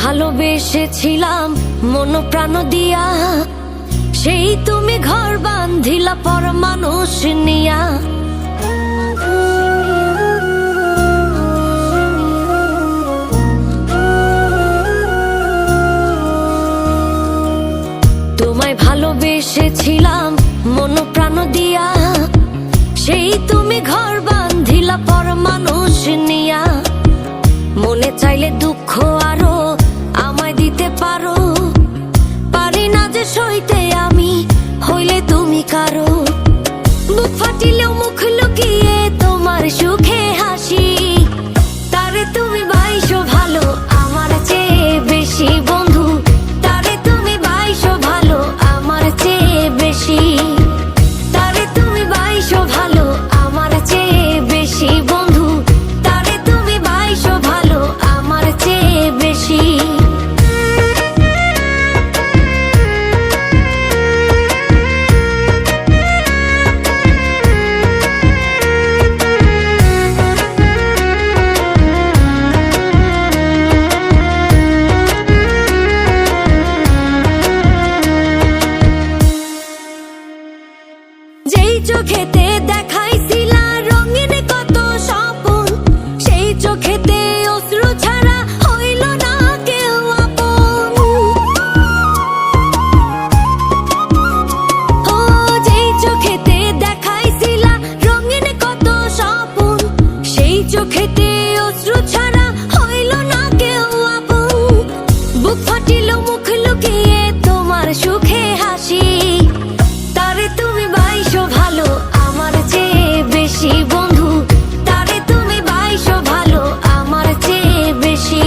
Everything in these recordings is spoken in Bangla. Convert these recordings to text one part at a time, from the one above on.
ভালোবেসেছিলাম মন প্রাণ দিয়া, সেই তুমি ঘর বাঁধিলা পর মানুষ নিয়া। তোমায় ভালোবেসেছিলাম মন প্রাণ দিয়া, সেই তুমি ঘর বাঁধিলা পর মানুষ নিয়া। মনে চাইলে দুঃখ আরো আমায় দিতে পারো, পারি না যে সইতে আমি হইলে তুমি কারো। বুক ফাটিলেও মুখ লুকিয়ে তোমার সুখে হাসি, তারে তুমি বাইশো ভালো আমার চেয়ে বেশি বন্ধু, তারে তুমি বাইশো ভালো আমার চেয়ে বেশি, তারে তুমি বাইশো ভালো আমার চেয়ে বেশি বন্ধু, তারে তুমি বাইশো ভালো আমার চেয়ে বেশি। যেই চোখেতে দেখাইছিলা রঙিন কত স্বপ্ন, সেই চোখেতে অশ্রু ছাড়া হইল না কেউ আপন। ও যেই চোখেতে দেখাইছিলা রঙিন কত স্বপ্ন, সেই চোখেতে অশ্রু ছাড়া হইল না কেউ আপন। বুক ফাটিল মুখ লুকিয়ে তোমার সুখে হাসি, তারে তুমি বাইশো ভালো আমার চেয়ে বেশি বন্ধু, তারে তুমি বাইশো ভালো আমার চেয়ে বেশি,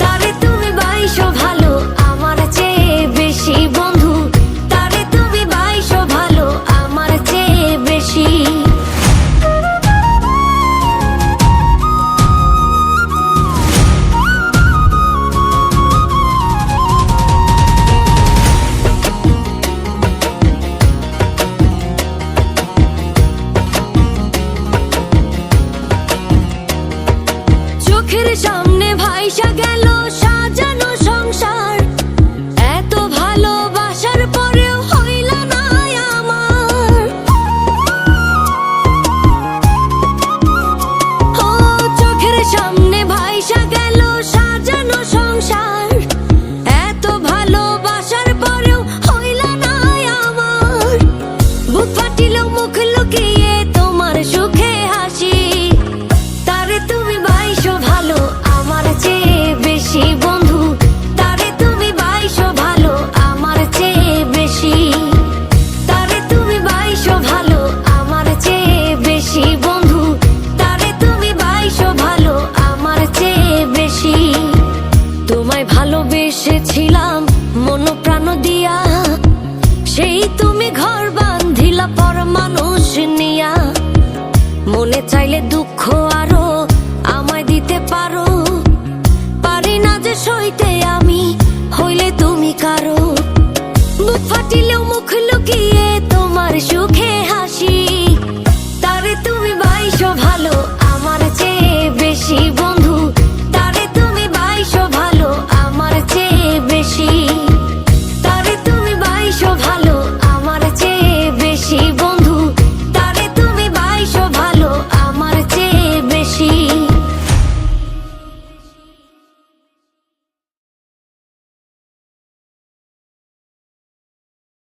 তারে তুমি বাইশো ভালো আমার চেয়ে বেশি বন্ধু, তারে তুমি বাইশো ভালো আমার চেয়ে বেশি। চোখের সামনে ভাইসা গেল সাজানো সংসার, এত ভালোবাসার পরেও হইল না আমার। ও চোখের সামনে ভাইসা গেল সাজানো সংসার, এত ভালোবাসার পরেও হইল না আমার। বুক ফাটিল মুখ লুকিয়ে তোমার সুখে হাসি, তারে তুমি বাইশো ভালো আমার চেয়ে বেশি বন্ধু, তারে তুমি বাইশো ভালো আমার চেয়ে বেশি, তারে তুমি বাইশো ভালো আমার চেয়ে বেশি বন্ধু, তারে তুমি বাইশো ভালো আমার চেয়ে বেশি। তোমায় ভালোবেসেছিলাম মন প্রাণ দিয়া, সেই তুমি ঘর বাঁধিলা পর মানুষ নিয়া। মনে চাইলে দুঃখ আরো আমায় দিতে পারো, পারি না যে সইতে আমি হইলে তুমি কারো। বুক ফাটিলেও মুখ লুকিয়ে তোমার সুখে